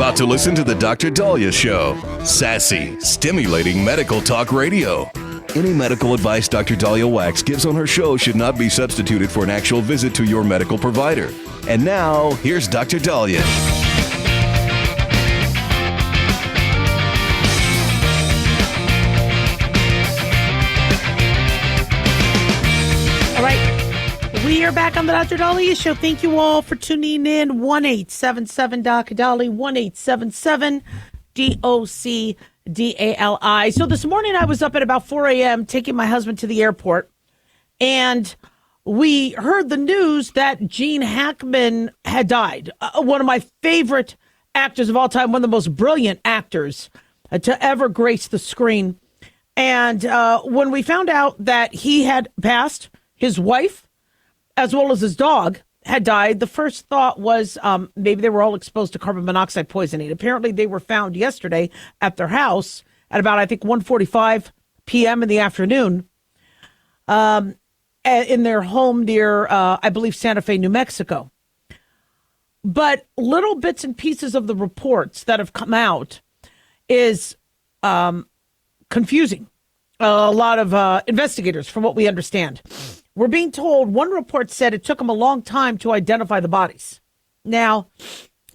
about to listen to the Dr. Daliah Show. Sassy, stimulating medical talk radio. Any medical advice Dr. Daliah Wax gives on her show should not be substituted for an actual visit to your medical provider. And now, here's Dr. Daliah. We are back on the Dr. Daliah Show. Thank you all for tuning in. 1-877-Dr. DOCDALI. So this morning I was up at about 4 a.m. taking my husband to the airport, and we heard the news that Gene Hackman had died. One of my favorite actors of all time, one of the most brilliant actors to ever grace the screen. And when we found out that he had passed, his wife, as well as his dog, had died, the first thought was maybe they were all exposed to carbon monoxide poisoning. Apparently, they were found yesterday at their house at about, I think, 1:45 p.m. in the afternoon in their home near, I believe, Santa Fe, New Mexico. But little bits and pieces of the reports that have come out is confusing. A lot of investigators, from what we understand. We're being told, one report said it took them a long time to identify the bodies. Now,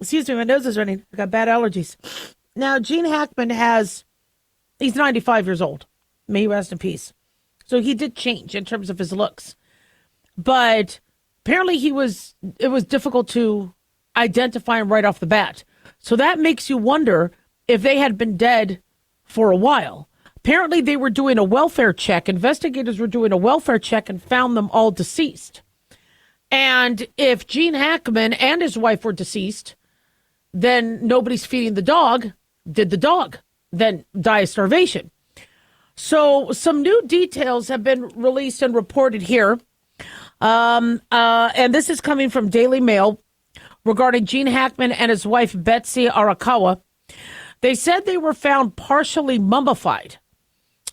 excuse me, my nose is running. I got bad allergies. Now, Gene Hackman he's 95 years old. May he rest in peace. So he did change in terms of his looks. But apparently it was difficult to identify him right off the bat. So that makes you wonder if they had been dead for a while. Apparently, they were doing a welfare check. Investigators were doing a welfare check and found them all deceased. And if Gene Hackman and his wife were deceased, then nobody's feeding the dog. Did the dog then die of starvation? So some new details have been released and reported here. And this is coming from Daily Mail regarding Gene Hackman and his wife, Betsy Arakawa. They said they were found partially mummified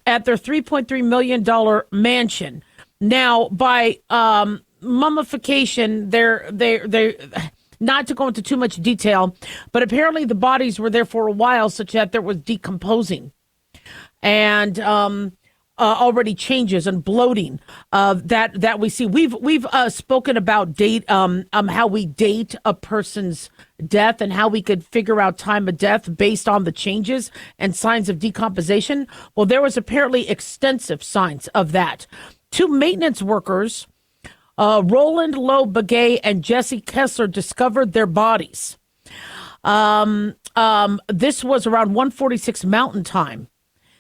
at their $3.3 million mansion. Now, by mummification, they're not to go into too much detail, but apparently the bodies were there for a while, such that there was decomposing and already changes and bloating that we see. We've spoken about how we date a person's death and how we could figure out time of death based on the changes and signs of decomposition. Well, there was apparently extensive signs of that. Two maintenance workers, Roland Lowe Begay and Jesse Kessler, discovered their bodies. This was around 1:46 Mountain Time.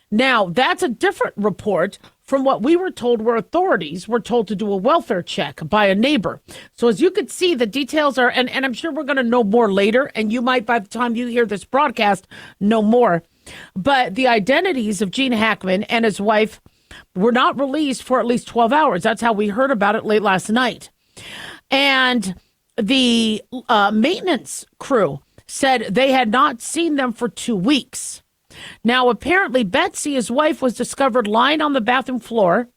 Now, that's a different report from what we were told, where authorities were told to do a welfare check by a neighbor. So as you could see, the details are, and I'm sure we're going to know more later, and you might, by the time you hear this broadcast, know more. But the identities of Gene Hackman and his wife were not released for at least 12 hours. That's how we heard about it late last night. And the maintenance crew said they had not seen them for 2 weeks. Now, apparently, Betsy, his wife, was discovered lying on the bathroom floor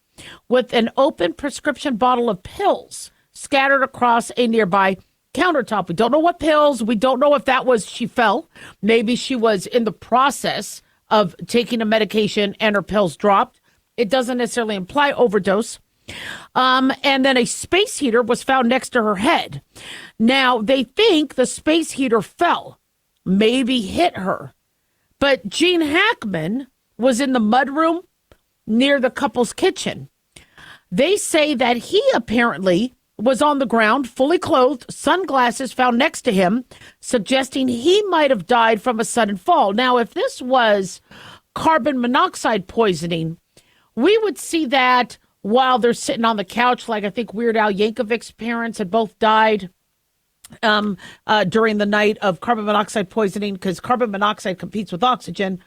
with an open prescription bottle of pills scattered across a nearby countertop. We don't know what pills. We don't know if that was she fell. Maybe she was in the process of taking a medication and her pills dropped. It doesn't necessarily imply overdose. And then a space heater was found next to her head. Now, they think the space heater fell, maybe hit her. But Gene Hackman was in the mudroom near the couple's kitchen. They say that he apparently was on the ground, fully clothed, sunglasses found next to him, suggesting he might have died from a sudden fall. Now, if this was carbon monoxide poisoning, we would see that while they're sitting on the couch, like I think Weird Al Yankovic's parents had both died during the night of carbon monoxide poisoning, because carbon monoxide competes with oxygen.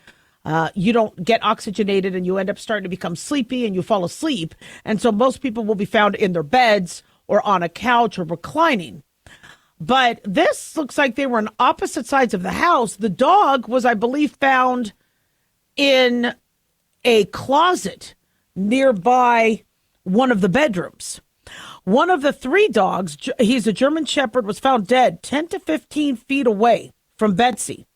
You don't get oxygenated and you end up starting to become sleepy and you fall asleep. And so most people will be found in their beds or on a couch or reclining. But this looks like they were on opposite sides of the house. The dog was, I believe, found in a closet nearby one of the bedrooms. One of the three dogs, he's a German Shepherd, was found dead 10 to 15 feet away from Betsy.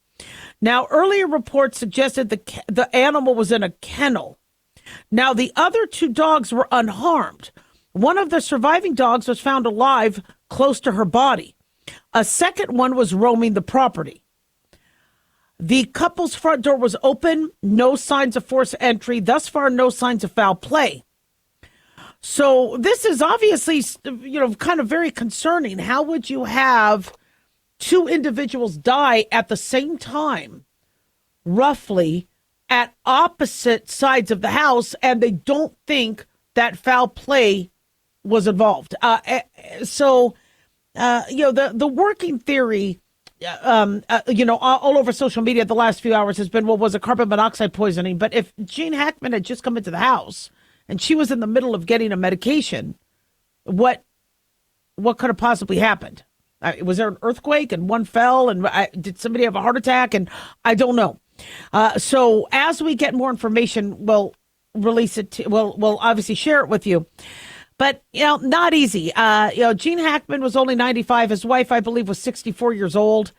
Now, earlier reports suggested the animal was in a kennel. Now, the other 2 dogs were unharmed. One of the surviving dogs was found alive close to her body. A second one was roaming the property. The couple's front door was open, no signs of forced entry. Thus far, no signs of foul play. So this is obviously, kind of very concerning. How would you have 2 individuals die at the same time, roughly, at opposite sides of the house, and they don't think that foul play was involved? The working theory, all over social media the last few hours has been, well, was it carbon monoxide poisoning? But if Gene Hackman had just come into the house and she was in the middle of getting a medication, what could have possibly happened? Was there an earthquake and one fell, and did somebody have a heart attack? And I don't know. So as we get more information, we'll release it. We'll obviously share it with you. But, not easy. Gene Hackman was only 95. His wife, I believe, was 64 years old.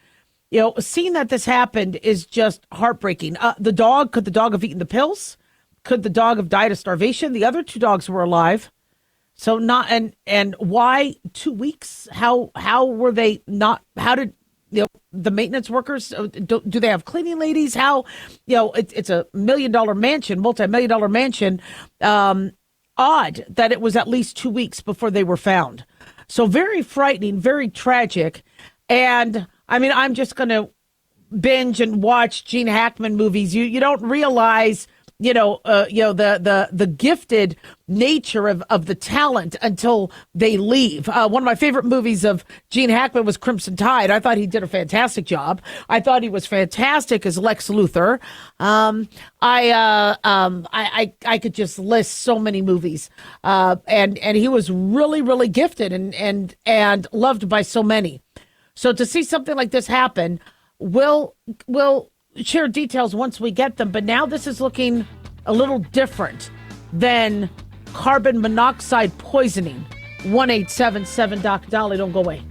Seeing that this happened is just heartbreaking. Could the dog have eaten the pills? Could the dog have died of starvation? The other 2 dogs were alive. So and why 2 weeks? How were they not? How did the maintenance workers, do they have cleaning ladies? How, it's a $1 million mansion, multi-million-dollar mansion. Odd that it was at least 2 weeks before they were found. So very frightening, very tragic. And I mean, I'm just going to binge and watch Gene Hackman movies. You don't realize, the gifted nature of the talent until they leave. One of my favorite movies of Gene Hackman was Crimson Tide. I thought he did a fantastic job. I thought he was fantastic as Lex Luthor. I could just list so many movies. And he was really, really gifted and loved by so many. So to see something like this happen, we'll share details once we get them. But now this is looking a little different than carbon monoxide poisoning. 1-877-DOC Daliah. Don't go away.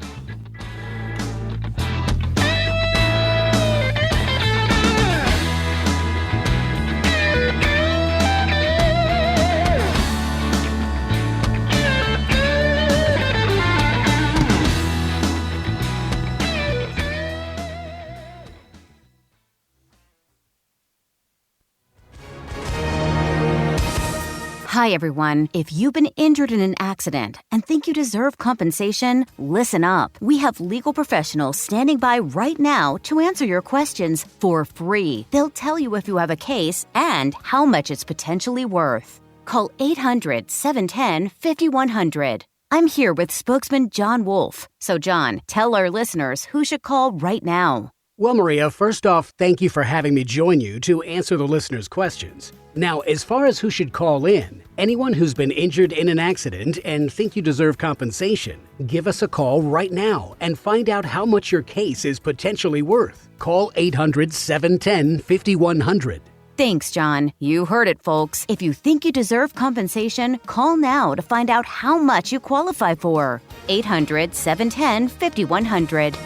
Hi, everyone. If you've been injured in an accident and think you deserve compensation, listen up. We have legal professionals standing by right now to answer your questions for free. They'll tell you if you have a case and how much it's potentially worth. Call 800-710-5100. I'm here with spokesman John Wolf. So, John, tell our listeners who should call right now. Well, Maria, first off, thank you for having me join you to answer the listeners' questions. Now, as far as who should call in, anyone who's been injured in an accident and think you deserve compensation, give us a call right now and find out how much your case is potentially worth. Call 800-710-5100. Thanks, John. You heard it, folks. If you think you deserve compensation, call now to find out how much you qualify for. 800-710-5100.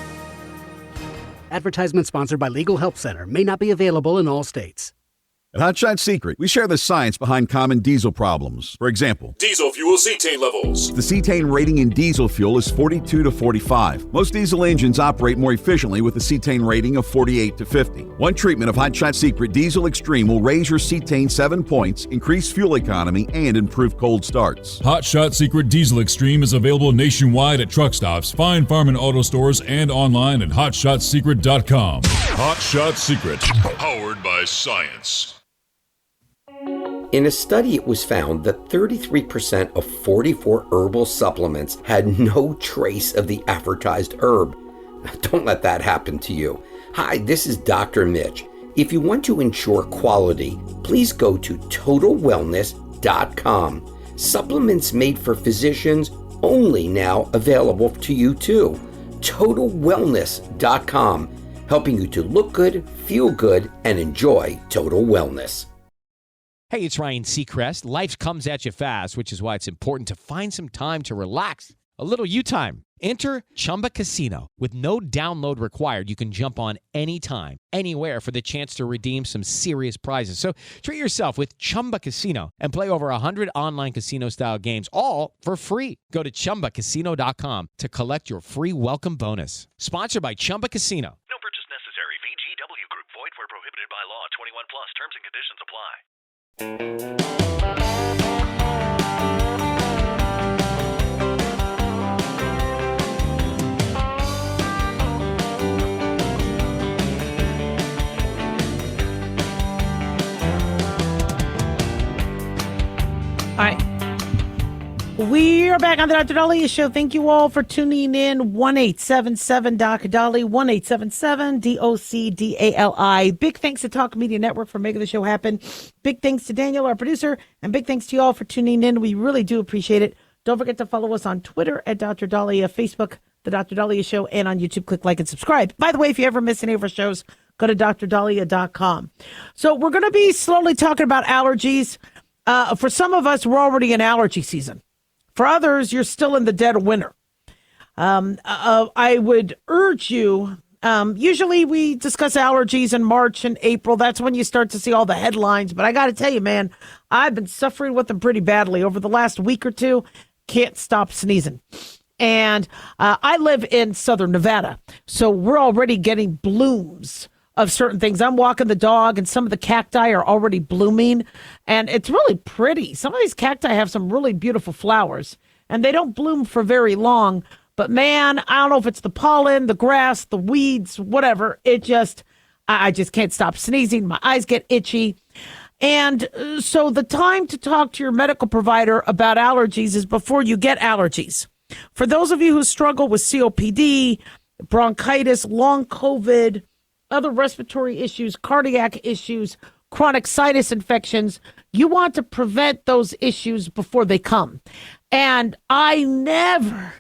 Advertisement sponsored by Legal Help Center. May not be available in all states. At Hot Shot Secret, we share the science behind common diesel problems. For example, diesel fuel cetane levels. The cetane rating in diesel fuel is 42 to 45. Most diesel engines operate more efficiently with a cetane rating of 48 to 50. One treatment of Hot Shot Secret Diesel Extreme will raise your cetane 7 points, increase fuel economy, and improve cold starts. Hot Shot Secret Diesel Extreme is available nationwide at truck stops, fine farm and auto stores, and online at hotshotsecret.com. Hot Shot Secret, powered by science. In a study, it was found that 33% of 44 herbal supplements had no trace of the advertised herb. Don't let that happen to you. Hi, this is Dr. Mitch. If you want to ensure quality, please go to totalwellness.com. Supplements made for physicians only now available to you too. totalwellness.com, helping you to look good, feel good, and enjoy total wellness. Hey, it's Ryan Seacrest. Life comes at you fast, which is why it's important to find some time to relax. A little you time. Enter Chumba Casino. With no download required, you can jump on anytime, anywhere for the chance to redeem some serious prizes. So treat yourself with Chumba Casino and play over 100 online casino-style games, all for free. Go to ChumbaCasino.com to collect your free welcome bonus. Sponsored by Chumba Casino. No purchase necessary. VGW Group. Void where prohibited by law. 21 plus. Terms and conditions apply. All right. We are back on the Dr. Daliah Show. Thank you all for tuning in. 1-877-Doc-Dali, 1-877-DOC-DALI. Big thanks to Talk Media Network for making the show happen. Big thanks to Daniel, our producer, and big thanks to you all for tuning in. We really do appreciate it. Don't forget to follow us on Twitter at Dr. Daliah, Facebook, The Dr. Daliah Show, and on YouTube. Click like and subscribe. By the way, if you ever miss any of our shows, go to drdaliah.com. So we're going to be slowly talking about allergies. For some of us, we're already in allergy season. For others, you're still in the dead of winter. I would urge you, usually we discuss allergies in March and April. That's when you start to see all the headlines. But I got to tell you, man, I've been suffering with them pretty badly over the last week or two. Can't stop sneezing. And I live in southern Nevada, so we're already getting blooms of certain things. I'm walking the dog and some of the cacti are already blooming and it's really pretty. Some of these cacti have some really beautiful flowers and they don't bloom for very long, but man, I don't know if it's the pollen, the grass, the weeds, whatever. I just can't stop sneezing. My eyes get itchy. And so the time to talk to your medical provider about allergies is before you get allergies. For those of you who struggle with COPD, bronchitis, long COVID, other respiratory issues, cardiac issues, chronic sinus infections, you want to prevent those issues before they come. And I never,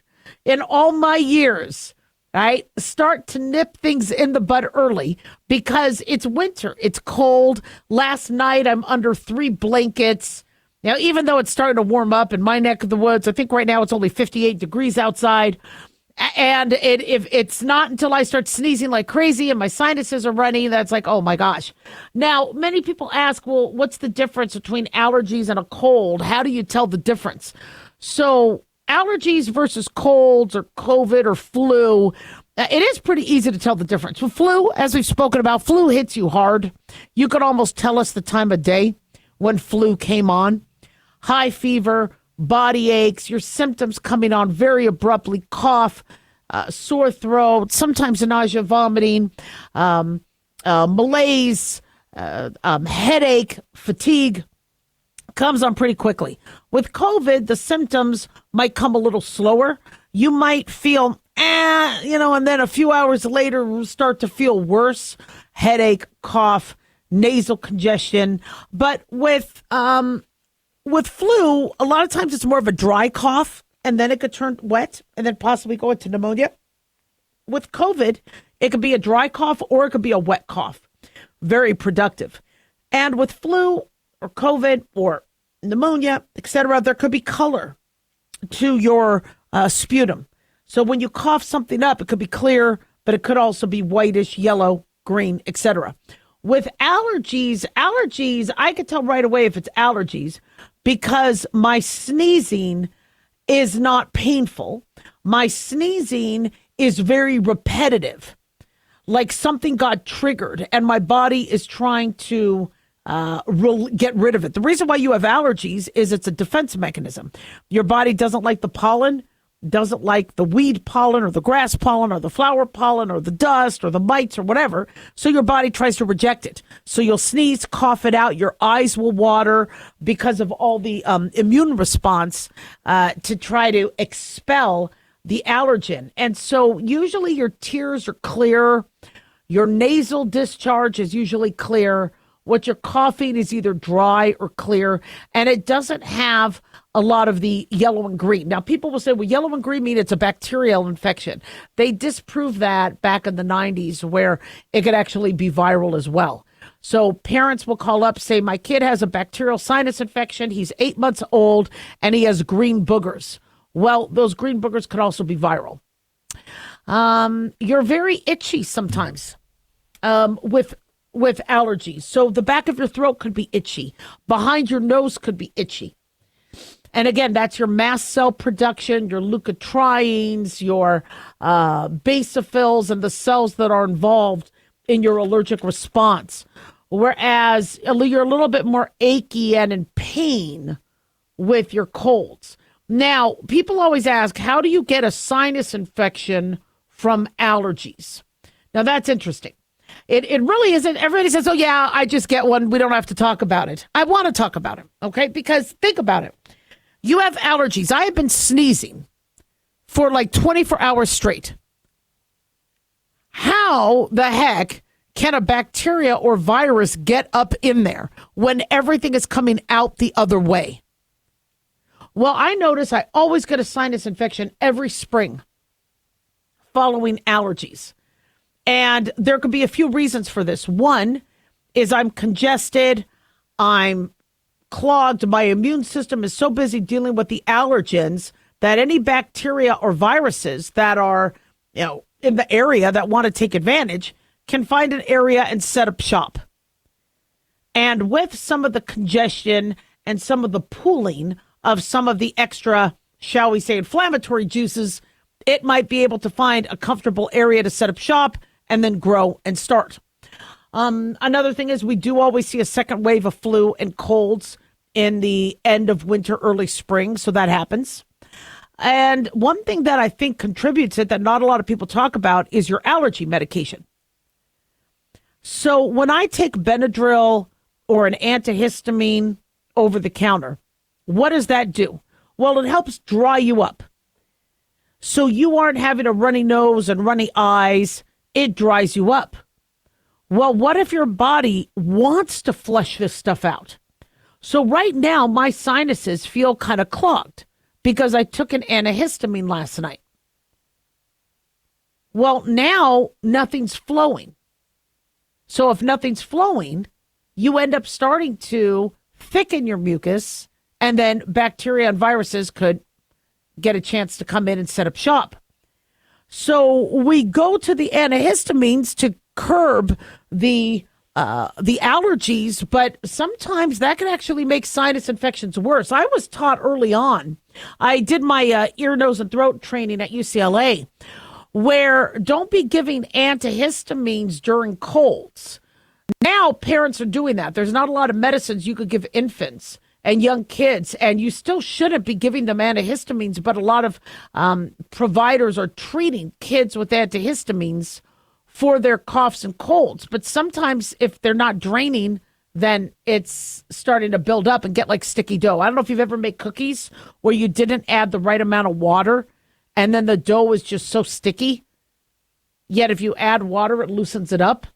in all my years, right, start to nip things in the bud early because it's winter. It's cold. Last night, I'm under 3 blankets. Now, even though it's starting to warm up in my neck of the woods, I think right now it's only 58 degrees outside. And if it's not until I start sneezing like crazy and my sinuses are running, that's like, oh my gosh. Now, many people ask, well, what's the difference between allergies and a cold? How do you tell the difference? So allergies versus colds or COVID or flu, it is pretty easy to tell the difference. With flu, as we've spoken about, flu hits you hard. You could almost tell us the time of day when flu came on. High fever, body aches, your symptoms coming on very abruptly, cough, sore throat, sometimes nausea, vomiting, malaise, headache, fatigue comes on pretty quickly. With COVID, the symptoms might come a little slower. You might feel, and then a few hours later start to feel worse, headache, cough, nasal congestion. But with flu, a lot of times it's more of a dry cough, and then it could turn wet and then possibly go into pneumonia. With COVID, it could be a dry cough or it could be a wet cough. Very productive. And with flu or COVID or pneumonia, etc., there could be color to your sputum. So when you cough something up, it could be clear, but it could also be whitish, yellow, green, etc. With allergies, I could tell right away if it's allergies because my sneezing is not painful. My sneezing is very repetitive, like something got triggered and my body is trying to get rid of it. The reason why you have allergies is it's a defense mechanism. Your body doesn't like the pollen, doesn't like the weed pollen or the grass pollen or the flower pollen or the dust or the mites or whatever. So your body tries to reject it. So you'll sneeze, cough it out. Your eyes will water because of all the immune response to try to expel the allergen. And so usually your tears are clear. Your nasal discharge is usually clear. What you're coughing is either dry or clear, and it doesn't have a lot of the yellow and green. Now, people will say, well, yellow and green mean it's a bacterial infection. They disproved that back in the 90s where it could actually be viral as well. So parents will call up, say, my kid has a bacterial sinus infection. He's 8 months old, and he has green boogers. Well, those green boogers could also be viral. You're very itchy sometimes with allergies. So the back of your throat could be itchy. Behind your nose could be itchy. And again, that's your mast cell production, your leukotrienes, your basophils, and the cells that are involved in your allergic response. Whereas you're a little bit more achy and in pain with your colds. Now, people always ask, how do you get a sinus infection from allergies? Now, that's interesting. It really isn't. Everybody says, oh, yeah, I just get one. We don't have to talk about it. I want to talk about it, okay? Because think about it. You have allergies. I have been sneezing for like 24 hours straight. How the heck can a bacteria or virus get up in there when everything is coming out the other way? Well, I notice I always get a sinus infection every spring following allergies. And there could be a few reasons for this. One is I'm congested, I'm clogged, my immune system is so busy dealing with the allergens that any bacteria or viruses that are, in the area that want to take advantage can find an area and set up shop. And with some of the congestion and some of the pooling of some of the extra, shall we say, inflammatory juices, it might be able to find a comfortable area to set up shop and then grow and start. Another thing is we do always see a second wave of flu and colds in the end of winter, early spring. So that happens. And one thing that I think contributes it that not a lot of people talk about is your allergy medication. So when I take Benadryl or an antihistamine over the counter, what does that do? Well, it helps dry you up. So you aren't having a runny nose and runny eyes. It dries you up. Well, what if your body wants to flush this stuff out? So right now, my sinuses feel kind of clogged because I took an antihistamine last night. Well, now nothing's flowing. So if nothing's flowing, you end up starting to thicken your mucus, and then bacteria and viruses could get a chance to come in and set up shop. So we go to the antihistamines to curb the allergies, but sometimes that can actually make sinus infections worse. I was taught early on. I did my ear, nose, and throat training at UCLA, where don't be giving antihistamines during colds. Now parents are doing that. There's not a lot of medicines you could give infants and young kids, and you still shouldn't be giving them antihistamines, but a lot of providers are treating kids with antihistamines for their coughs and colds. But sometimes if they're not draining, then it's starting to build up and get like sticky dough. I don't know if you've ever made cookies where you didn't add the right amount of water and then the dough is just so sticky. Yet if you add water, it loosens it up.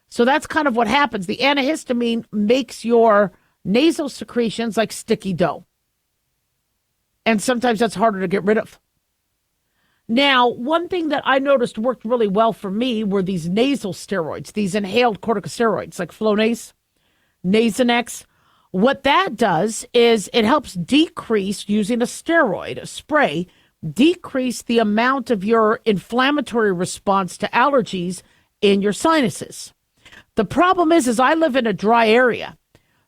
So that's kind of what happens. The antihistamine makes your nasal secretions like sticky dough. And sometimes that's harder to get rid of. Now, one thing that I noticed worked really well for me were these nasal steroids, these inhaled corticosteroids like Flonase, Nasonex. What that does is it helps decrease, using a steroid, a spray, decrease the amount of your inflammatory response to allergies in your sinuses. The problem is I live in a dry area,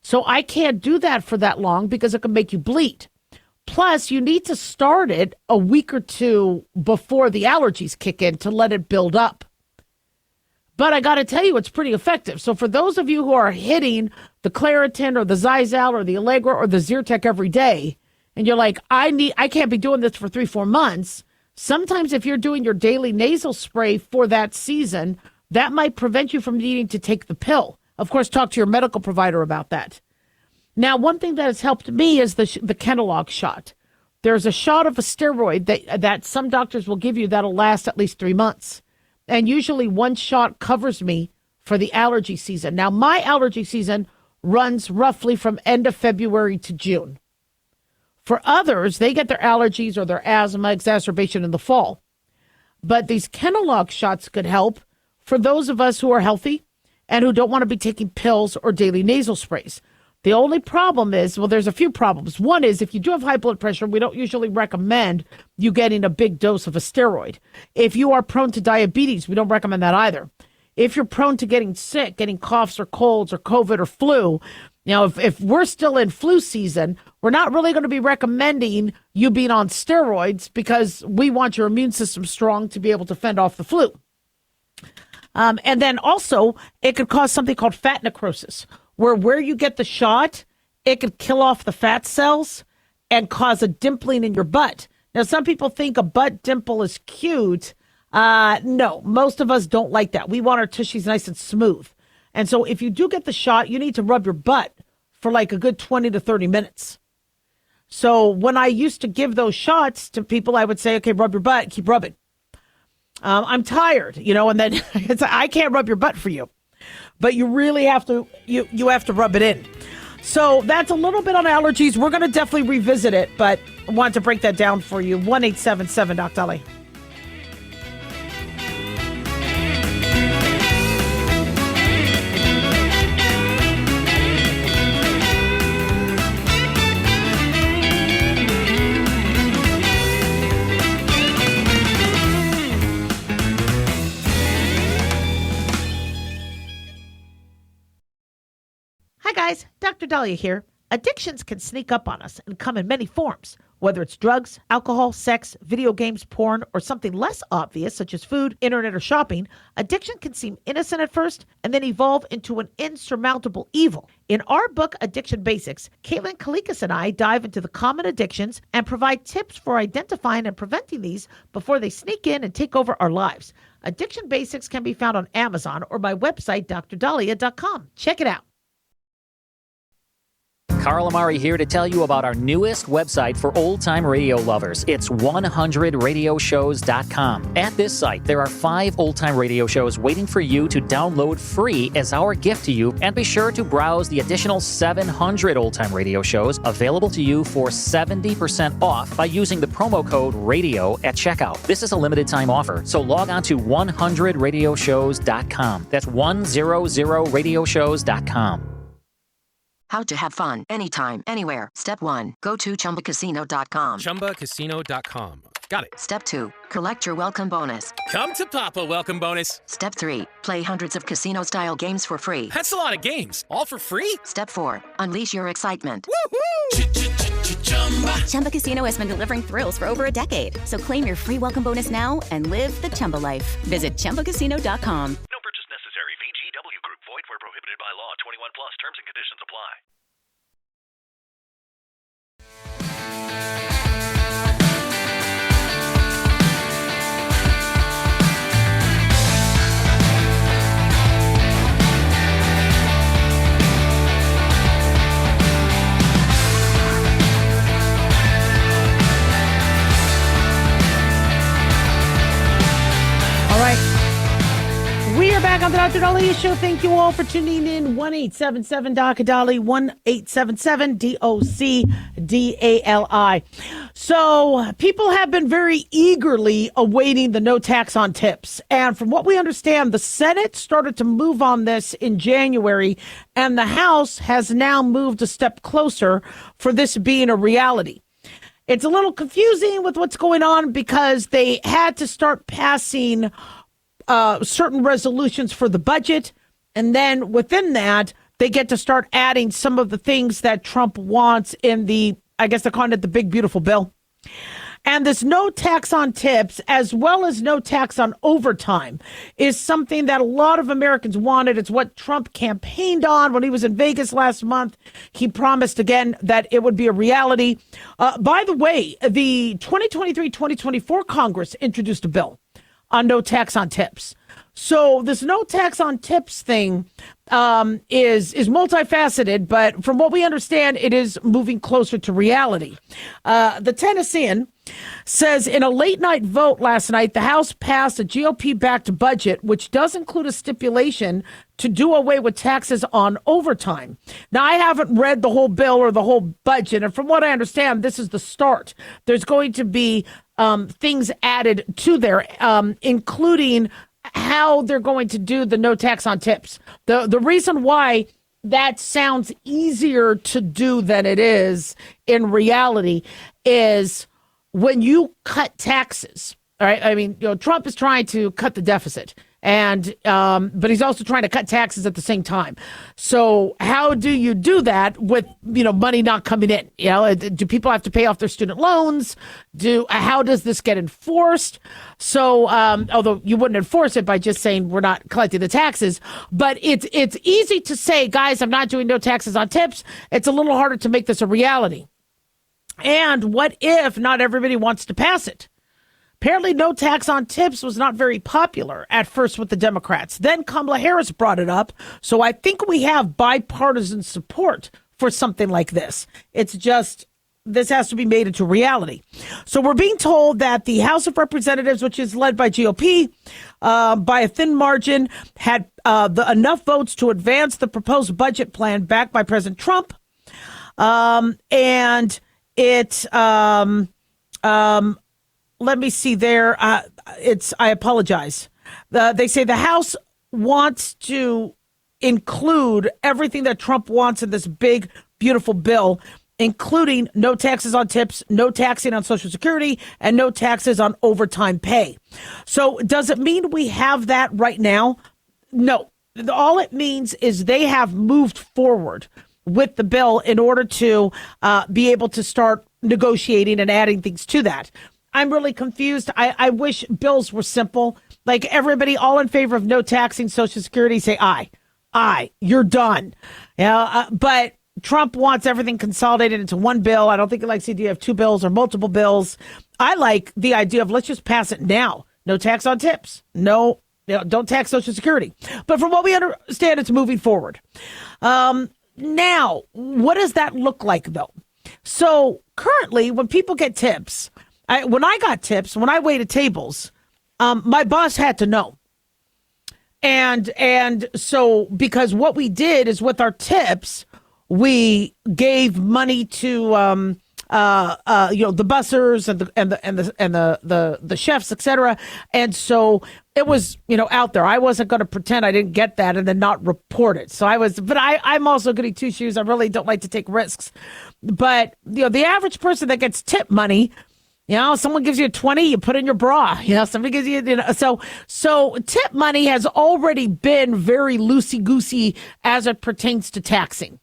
so I can't do that for that long because it can make you bleed. Plus, you need to start it a week or two before the allergies kick in to let it build up. But I got to tell you, it's pretty effective. So for those of you who are hitting the Claritin or the Zyzal or the Allegra or the Zyrtec every day, and you're like, I can't be doing this for 3-4 months. Sometimes if you're doing your daily nasal spray for that season, that might prevent you from needing to take the pill. Of course, talk to your medical provider about that. Now, one thing that has helped me is the Kenalog shot. There's a shot of a steroid that some doctors will give you that'll last at least 3 months. And usually one shot covers me for the allergy season. Now, my allergy season runs roughly from end of February to June. For others, they get their allergies or their asthma exacerbation in the fall. But these Kenalog shots could help for those of us who are healthy and who don't want to be taking pills or daily nasal sprays. The only problem is, well, there's a few problems. One is if you do have high blood pressure, we don't usually recommend you getting a big dose of a steroid. If you are prone to diabetes, we don't recommend that either. If you're prone to getting sick, getting coughs or colds or COVID or flu, if we're still in flu season, we're not really going to be recommending you being on steroids because we want your immune system strong to be able to fend off the flu. And then also, it could cause something called fat necrosis, where you get the shot, it could kill off the fat cells and cause a dimpling in your butt. Now, some people think a butt dimple is cute. No, most of us don't like that. We want our tushies nice and smooth. And so if you do get the shot, you need to rub your butt for like a good 20 to 30 minutes. So when I used to give those shots to people, I would say, okay, rub your butt, keep rubbing. I'm tired, and then I can't rub your butt for you. But you really have to, you have to rub it in. So that's a little bit on allergies. We're going to definitely revisit it, but I wanted to break that down for you. 1-877 Doc Dali. Hi guys, Dr. Daliah here. Addictions can sneak up on us and come in many forms, whether it's drugs, alcohol, sex, video games, porn, or something less obvious such as food, internet, or shopping. Addiction can seem innocent at first and then evolve into an insurmountable evil. In our book, Addiction Basics, Caitlin Kalikas and I dive into the common addictions and provide tips for identifying and preventing these before they sneak in and take over our lives. Addiction Basics can be found on Amazon or my website, drdaliah.com. Check it out. Carl Amari here to tell you about our newest website for old-time radio lovers. It's 100radioshows.com. At this site, there are 5 old-time radio shows waiting for you to download free as our gift to you, and be sure to browse the additional 700 old-time radio shows available to you for 70% off by using the promo code RADIO at checkout. This is a limited-time offer, so log on to 100radioshows.com. That's 100radioshows.com. How to have fun anytime, anywhere. Step 1. Go to ChumbaCasino.com. ChumbaCasino.com. Got it. Step 2. Collect your welcome bonus. Come to Papa welcome bonus. Step 3. Play hundreds of casino-style games for free. That's a lot of games. All for free? Step 4. Unleash your excitement. Woohoo! Chumba Casino has been delivering thrills for over a decade. So claim your free welcome bonus now and live the Chumba life. Visit ChumbaCasino.com. No purchase necessary. VGW Group. Void where prohibited by law. 21 plus. Terms and conditions apply. All right. We are back on the Dr. Daliah Show. Thank you all for tuning in. 1-877-DOC-DALI, 1-877-DOC-DALI. So people have been very eagerly awaiting the no tax on tips. And from what we understand, the Senate started to move on this in January, and the House has now moved a step closer for this being a reality. It's a little confusing with what's going on because they had to start passing certain resolutions for the budget. And then within that, they get to start adding some of the things that Trump wants in the, I guess they're calling it the big, beautiful bill. And this no tax on tips, as well as no tax on overtime, is something that a lot of Americans wanted. It's what Trump campaigned on when he was in Vegas last month. He promised again that it would be a reality. By the way, the 2023-2024 Congress introduced a bill on no tax on tips. So this no tax on tips thing is multifaceted, but from what we understand, it is moving closer to reality. The Tennessean says in a late night vote last night, the House passed a GOP-backed budget, which does include a stipulation to do away with taxes on overtime. Now, I haven't read the whole bill or the whole budget, and from what I understand, this is the start. There's going to be things added to there, including how they're going to do the no tax on tips. The reason why that sounds easier to do than it is in reality is when you cut taxes. All right. I mean, Trump is trying to cut the deficit, and but he's also trying to cut taxes at the same time. So how do you do that with money not coming in? Do people have to pay off their student loans? How does this get enforced? So although you wouldn't enforce it by just saying we're not collecting the taxes, but it's easy to say, guys, I'm not doing no taxes on tips. It's a little harder to make this a reality. And what if not everybody wants to pass it? Apparently, no tax on tips was not very popular at first with the Democrats. Then Kamala Harris brought it up. So I think we have bipartisan support for something like this. It's just this has to be made into reality. So we're being told that the House of Representatives, which is led by GOP, by a thin margin, had enough votes to advance the proposed budget plan backed by President Trump. And it let me see there. I apologize. They say the House wants to include everything that Trump wants in this big, beautiful bill, including no taxes on tips, no taxing on Social Security, and no taxes on overtime pay. So does it mean we have that right now? No. All it means is they have moved forward with the bill in order to be able to start negotiating and adding things to that. I'm really confused. I wish bills were simple. Like everybody, all in favor of no taxing Social Security, say aye. Aye. You're done. But Trump wants everything consolidated into one bill. I don't think he likes the idea of two bills or multiple bills. I like the idea of let's just pass it now. No tax on tips. No, don't tax Social Security. But from what we understand, it's moving forward. Now, what does that look like, though? So currently, when people get tips, when I got tips, when I waited tables, my boss had to know. And so because what we did is with our tips, we gave money to the bussers and the chefs, etc. And so it was out there. I wasn't going to pretend I didn't get that and then not report it. So I'm also goody two shoes. I really don't like to take risks. But the average person that gets tip money, someone gives you a 20, you put in your bra. Somebody gives you, so tip money has already been very loosey-goosey as it pertains to taxing.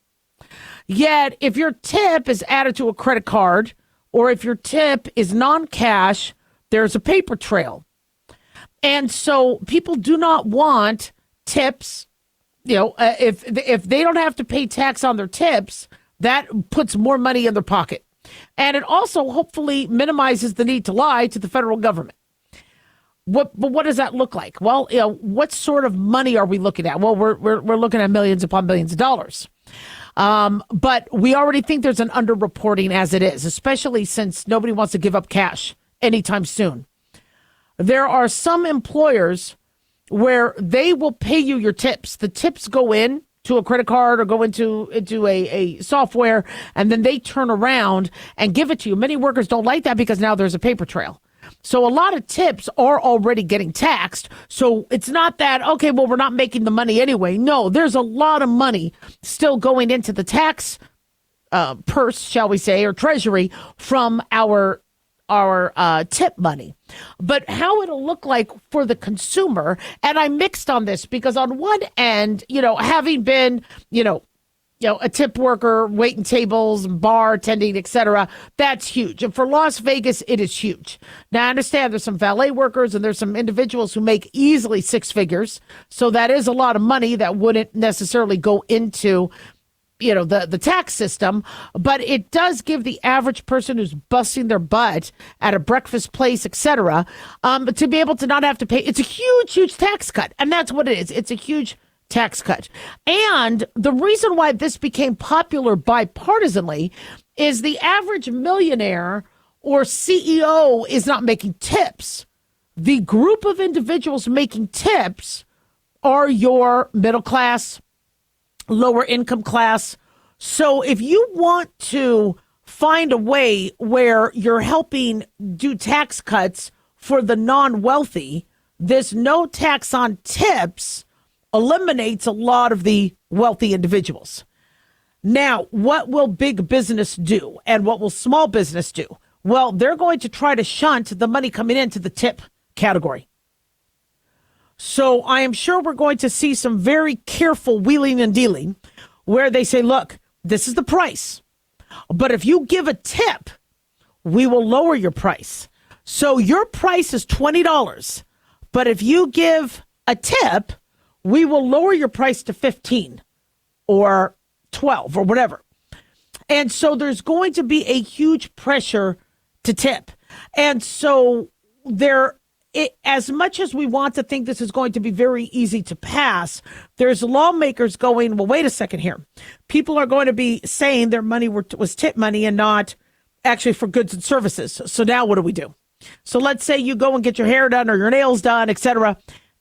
Yet, if your tip is added to a credit card, or if your tip is non-cash, there's a paper trail. And so people do not want tips. If they don't have to pay tax on their tips, that puts more money in their pocket. And it also hopefully minimizes the need to lie to the federal government. But what does that look like? Well, what sort of money are we looking at? Well, we're looking at millions upon millions of dollars. But we already think there's an underreporting as it is, especially since nobody wants to give up cash anytime soon. There are some employers where they will pay you your tips. The tips go in to a credit card or go into a software, and then they turn around and give it to you. Many workers don't like that because now there's a paper trail. So a lot of tips are already getting taxed. So it's not that, okay, well, we're not making the money anyway. No, there's a lot of money still going into the tax purse, shall we say, or treasury from our tip money. But how it'll look like for the consumer, and I'm mixed on this because on one end, having been, a tip worker, waiting tables, bar tending, etc., that's huge. And for Las Vegas, it is huge. Now, I understand there's some valet workers and there's some individuals who make easily six figures. So that is a lot of money that wouldn't necessarily go into the tax system, but it does give the average person who's busting their butt at a breakfast place, etc., to be able to not have to pay. It's a huge, huge tax cut. And that's what it is. It's a huge tax cut. And the reason why this became popular bipartisanly is the average millionaire or CEO is not making tips. The group of individuals making tips are your middle class, lower income class. So if you want to find a way where you're helping do tax cuts for the non-wealthy, this no tax on tips eliminates a lot of the wealthy individuals. Now, what will big business do and what will small business do? Well, they're going to try to shunt the money coming into the tip category. So I am sure we're going to see some very careful wheeling and dealing where they say, look, this is the price. But if you give a tip, we will lower your price. So your price is $20. But if you give a tip, we will lower your price to $15 or $12 or whatever. And so there's going to be a huge pressure to tip. And so as much as we want to think this is going to be very easy to pass, there's lawmakers going, well, wait a second here. People are going to be saying their money was tip money and not actually for goods and services. So now what do we do? So let's say you go and get your hair done or your nails done, etc.,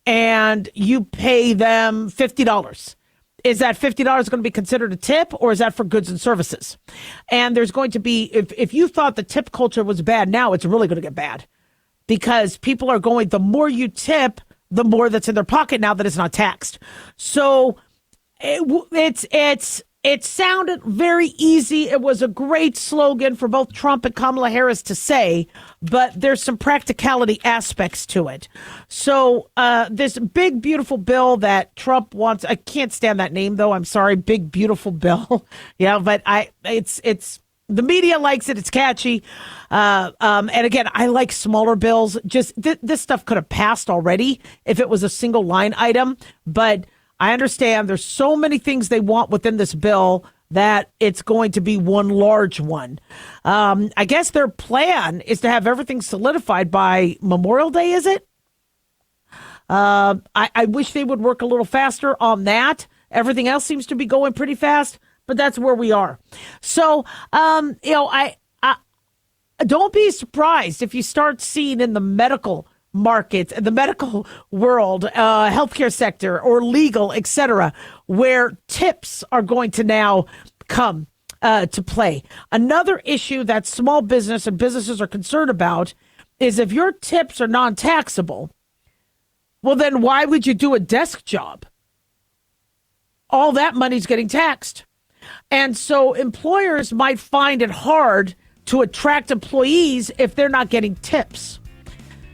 and you pay them $50. Is that $50 going to be considered a tip, or is that for goods and services? And there's going to be, if you thought the tip culture was bad, now it's really going to get bad. Because people are going, the more you tip, the more that's in their pocket now that it's not taxed. So it sounded very easy. It was a great slogan for both Trump and Kamala Harris to say, but there's some practicality aspects to it. So this big, beautiful bill that Trump wants, I can't stand that name, though. I'm sorry, big, beautiful bill. Yeah, but it's the media likes it. It's catchy. And again, I like smaller bills. Just this stuff could have passed already if it was a single line item. But I understand there's so many things they want within this bill that it's going to be one large one. I guess their plan is to have everything solidified by Memorial Day, is it? I wish they would work a little faster on that. Everything else seems to be going pretty fast. But that's where we are. So, I don't be surprised if you start seeing in the medical markets, the medical world, healthcare sector, or legal, etc., where tips are going to now come to play. Another issue that small business and businesses are concerned about is if your tips are non-taxable, well, then why would you do a desk job? All that money's getting taxed. And so employers might find it hard to attract employees if they're not getting tips.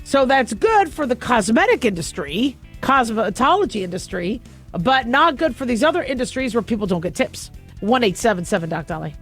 So that's good for the cosmetic industry, cosmetology industry, but not good for these other industries where people don't get tips. 1-877 Doc Daliah.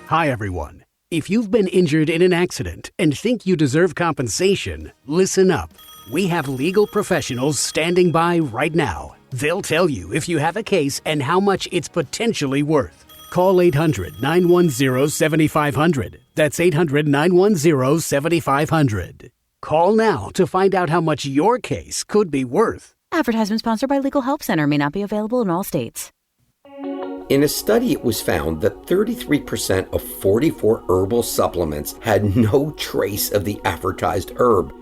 Hi, everyone. If you've been injured in an accident and think you deserve compensation, listen up. We have legal professionals standing by right now. They'll tell you if you have a case and how much it's potentially worth. Call 800-910-7500. That's 800-910-7500. Call now to find out how much your case could be worth. Advertisement sponsored by Legal Help Center. May not be available in all states. In a study, it was found that 33% of 44 herbal supplements had no trace of the advertised herb.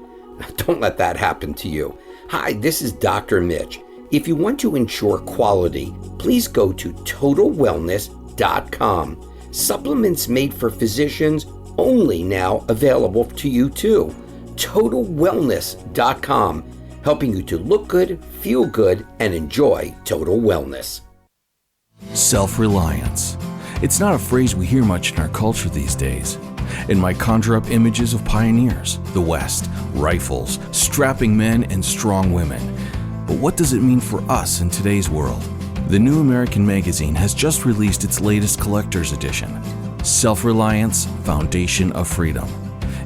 Don't let that happen to you. Hi, this is Dr. Mitch. If you want to ensure quality, please go to totalwellness.com. Supplements made for physicians only now available to you too. totalwellness.com, helping you to look good, feel good, and enjoy total wellness. Self-reliance. It's not a phrase we hear much in our culture these days. It might conjure up images of pioneers, the West, rifles, strapping men, and strong women. But what does it mean for us in today's world? The New American Magazine has just released its latest collector's edition, Self-Reliance, Foundation of Freedom.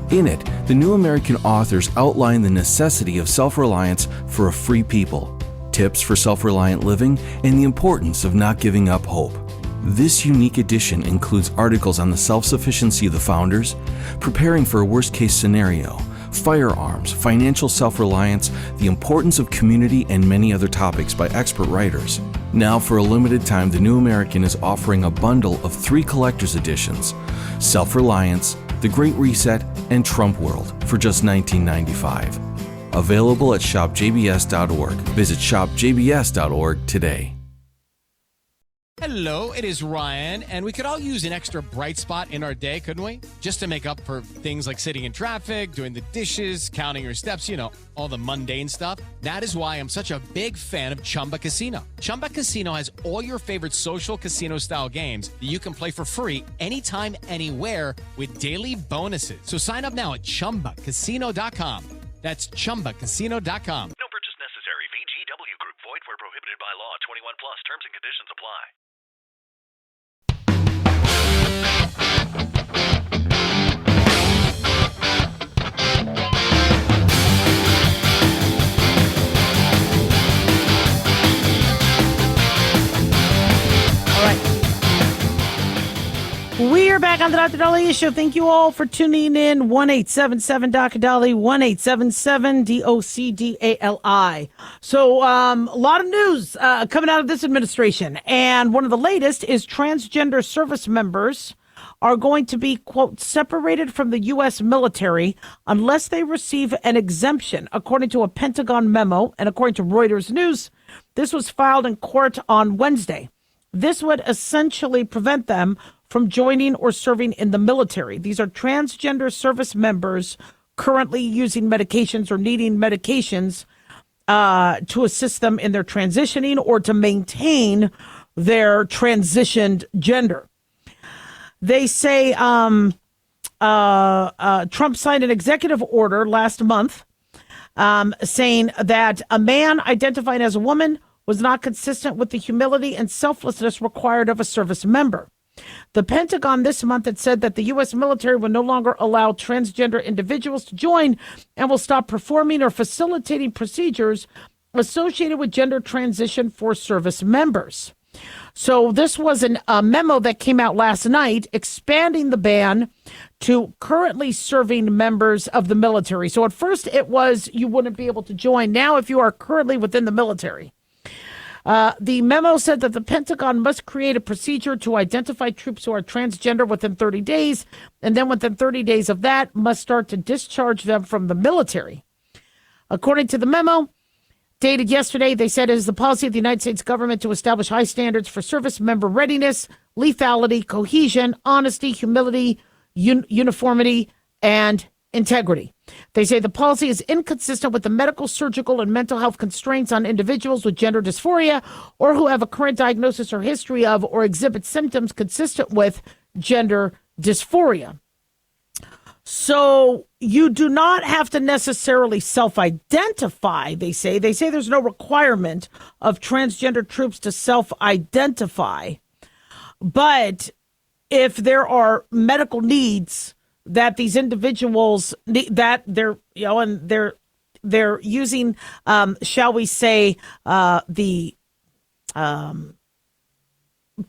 In it, the New American authors outline the necessity of self-reliance for a free people, tips for self-reliant living, and the importance of not giving up hope. This unique edition includes articles on the self-sufficiency of the founders, preparing for a worst-case scenario, firearms, financial self-reliance, the importance of community, and many other topics by expert writers. Now, for a limited time, the New American is offering a bundle of 3 collector's editions: Self-Reliance, The Great Reset, and Trump World for just $19.95. Available at shopjbs.org. Visit shopjbs.org today. Hello, it is Ryan, and we could all use an extra bright spot in our day, couldn't we? Just to make up for things like sitting in traffic, doing the dishes, counting your steps, all the mundane stuff. That is why I'm such a big fan of Chumba Casino. Chumba Casino has all your favorite social casino-style games that you can play for free anytime, anywhere with daily bonuses. So sign up now at ChumbaCasino.com. That's ChumbaCasino.com. No purchase necessary. VGW Group. Void where prohibited by law. 21 plus. Terms and conditions apply. We are back on the Dr. Daliah Show. Thank you all for tuning in. 1-877 Dr. Dali, 1-877-DOCDALI. So a lot of news coming out of this administration. And one of the latest is transgender service members are going to be, quote, separated from the U.S. military unless they receive an exemption, according to a Pentagon memo. And according to Reuters News, this was filed in court on Wednesday. This would essentially prevent them from joining or serving in the military. These are transgender service members currently using medications or needing medications to assist them in their transitioning or to maintain their transitioned gender. They say Trump signed an executive order last month saying that a man identified as a woman was not consistent with the humility and selflessness required of a service member. The Pentagon this month had said that the U.S. military will no longer allow transgender individuals to join and will stop performing or facilitating procedures associated with gender transition for service members. So this was a memo that came out last night expanding the ban to currently serving members of the military. So at first it was you wouldn't be able to join. Now, if you are currently within the military, the memo said that the Pentagon must create a procedure to identify troops who are transgender within 30 days, and then within 30 days of that, must start to discharge them from the military. According to the memo, dated yesterday, they said it is the policy of the United States government to establish high standards for service member readiness, lethality, cohesion, honesty, humility, uniformity, and integrity. They say the policy is inconsistent with the medical, surgical, and mental health constraints on individuals with gender dysphoria or who have a current diagnosis or history of or exhibit symptoms consistent with gender dysphoria. So you do not have to necessarily self-identify, they say. They say there's no requirement of transgender troops to self-identify. But if there are medical needs that these individuals that they're and they're using shall we say the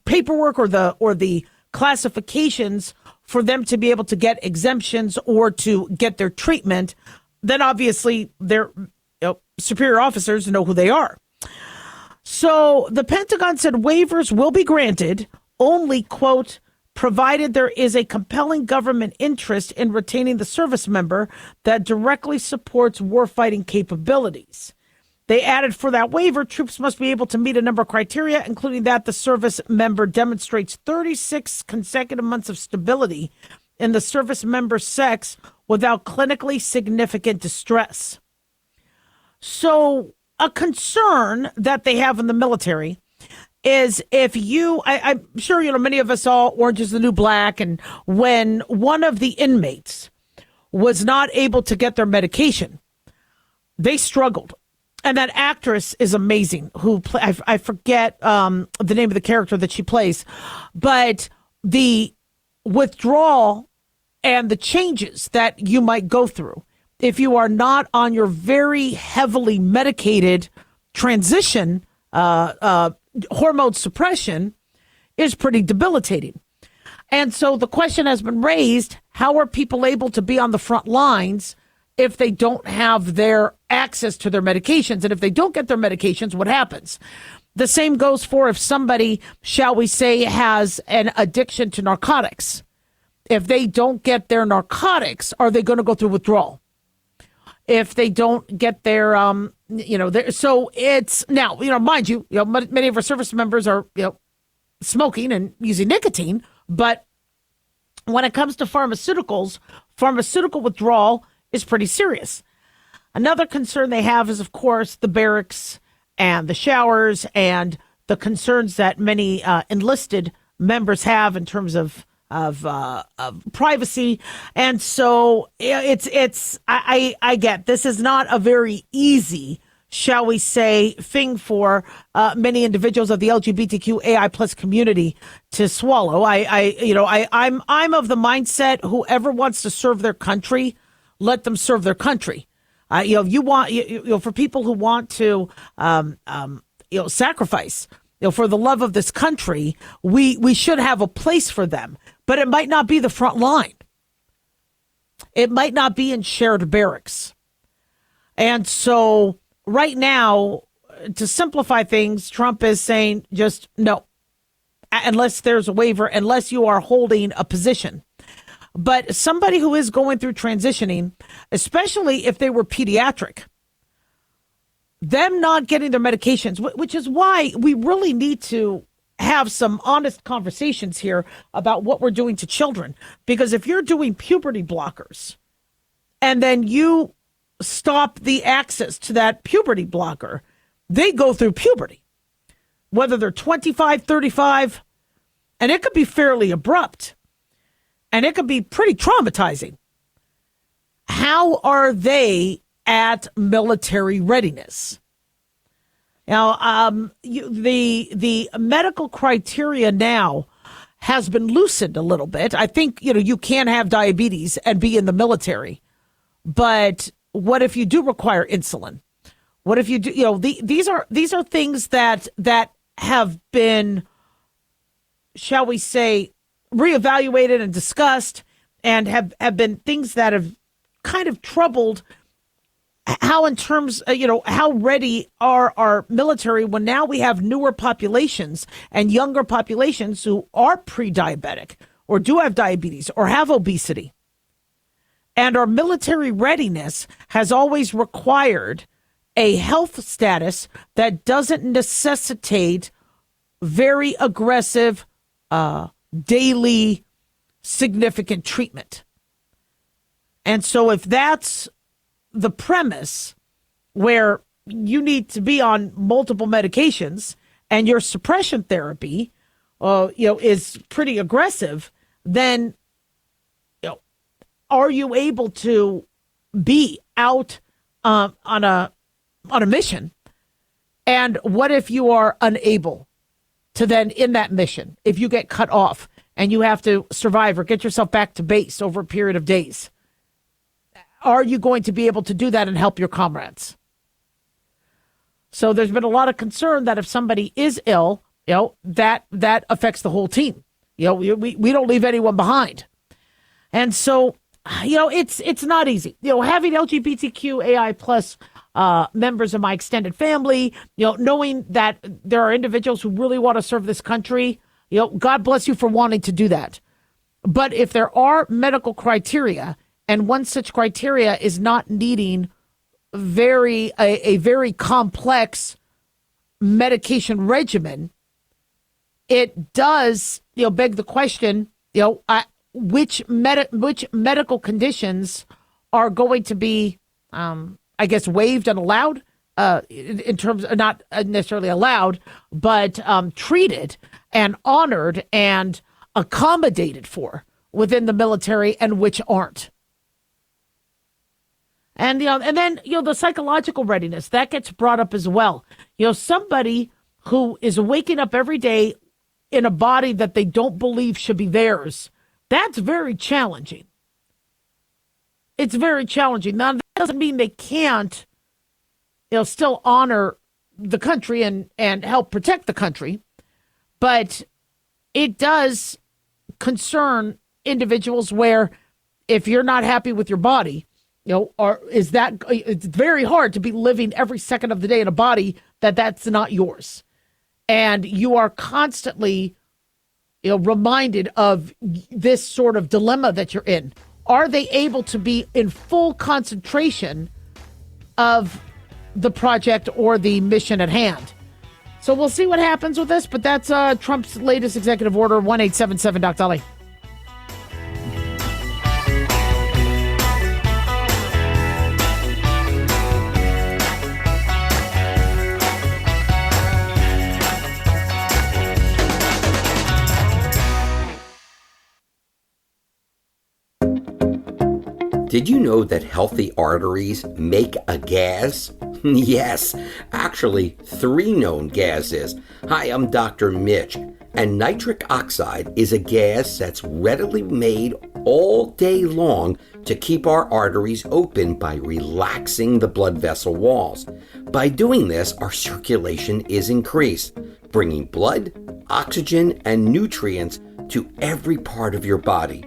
paperwork or the classifications for them to be able to get exemptions or to get their treatment, then obviously their superior officers know who they are. So the Pentagon said waivers will be granted only, quote, provided there is a compelling government interest in retaining the service member that directly supports warfighting capabilities. They added for that waiver, troops must be able to meet a number of criteria, including that the service member demonstrates 36 consecutive months of stability in the service member's sex without clinically significant distress. So a concern that they have in the military is if I'm sure, many of us saw Orange is the New Black, and when one of the inmates was not able to get their medication, they struggled. And that actress is amazing, I forget the name of the character that she plays, but the withdrawal and the changes that you might go through if you are not on your very heavily medicated transition hormone suppression is pretty debilitating. And so the question has been raised, how are people able to be on the front lines if they don't have their access to their medications? And if they don't get their medications, what happens? The same goes for if somebody, shall we say, has an addiction to narcotics. If they don't get their narcotics, are they going to go through withdrawal? If they don't get their, so it's now, mind you, many of our service members are, smoking and using nicotine, but when it comes to pharmaceuticals, pharmaceutical withdrawal is pretty serious. Another concern they have is, of course, the barracks and the showers and the concerns that many enlisted members have in terms of privacy. And so I get this is not a very easy, shall we say, thing for many individuals of the LGBTQ AI plus community to swallow. I'm of the mindset, whoever wants to serve their country, let them serve their country. If you want, for people who want to, sacrifice, for the love of this country, we should have a place for them. But it might not be the front line. It might not be in shared barracks. And so right now, to simplify things, Trump is saying just no, unless there's a waiver, unless you are holding a position. But somebody who is going through transitioning, especially if they were pediatric, them not getting their medications, which is why we really need to have some honest conversations here about what we're doing to children. Because if you're doing puberty blockers and then you stop the access to that puberty blocker, they go through puberty, whether they're 25, 35, and it could be fairly abrupt and it could be pretty traumatizing. How are they at military readiness? Now, the medical criteria now has been loosened a little bit. I think, you can have diabetes and be in the military, but what if you do require insulin? What if you do, these are things that have been, shall we say, reevaluated and discussed, and have been things that have kind of troubled how, in terms, how ready are our military when now we have newer populations and younger populations who are pre-diabetic or do have diabetes or have obesity. And our military readiness has always required a health status that doesn't necessitate very aggressive, daily, significant treatment. And so if that's the premise, where you need to be on multiple medications and your suppression therapy, is pretty aggressive, then, are you able to be out on a mission? And what if you are unable to then, in that mission, if you get cut off and you have to survive or get yourself back to base over a period of days? Are you going to be able to do that and help your comrades? So there's been a lot of concern that if somebody is ill, that affects the whole team. We don't leave anyone behind. And so, it's not easy. Having LGBTQ AI plus members of my extended family, knowing that there are individuals who really want to serve this country, God bless you for wanting to do that. But if there are medical criteria, and one such criteria is not needing a very complex medication regimen, it does, beg the question, which medical conditions are going to be, waived and allowed, in terms of not necessarily allowed, but treated and honored and accommodated for within the military, and which aren't. And, and then, the psychological readiness, that gets brought up as well. Somebody who is waking up every day in a body that they don't believe should be theirs, that's very challenging. It's very challenging. Now, that doesn't mean they can't, still honor the country and help protect the country, but it does concern individuals where if you're not happy with your body, it's very hard to be living every second of the day in a body that's not yours. And you are constantly, reminded of this sort of dilemma that you're in. Are they able to be in full concentration of the project or the mission at hand? So we'll see what happens with this, but that's Trump's latest executive order, 1877 Doc Daliah. Did you know that healthy arteries make a gas? Yes, actually 3 known gases. Hi, I'm Dr. Mitch, and nitric oxide is a gas that's readily made all day long to keep our arteries open by relaxing the blood vessel walls. By doing this, our circulation is increased, bringing blood, oxygen, and nutrients to every part of your body.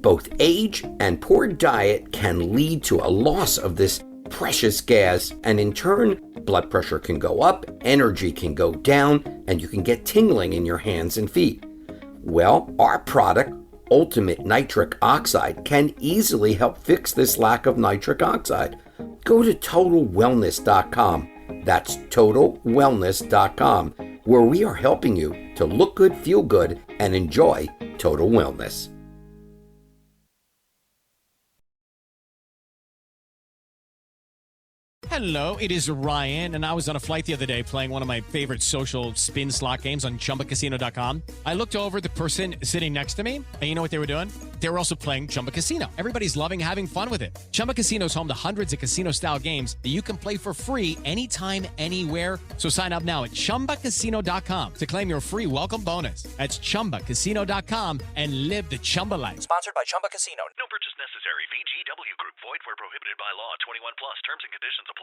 Both age and poor diet can lead to a loss of this precious gas, and in turn, blood pressure can go up, energy can go down, and you can get tingling in your hands and feet. Well, our product, Ultimate Nitric Oxide, can easily help fix this lack of nitric oxide. Go to TotalWellness.com. That's TotalWellness.com, where we are helping you to look good, feel good, and enjoy total wellness. Hello, it is Ryan, and I was on a flight the other day playing one of my favorite social spin slot games on ChumbaCasino.com. I looked over at the person sitting next to me, and you know what they were doing? They were also playing Chumba Casino. Everybody's loving having fun with it. Chumba Casino is home to hundreds of casino-style games that you can play for free anytime, anywhere. So sign up now at ChumbaCasino.com to claim your free welcome bonus. That's ChumbaCasino.com and live the Chumba life. Sponsored by Chumba Casino. No purchase necessary. VGW Group. Void where prohibited by law. 21 plus. Terms and conditions apply.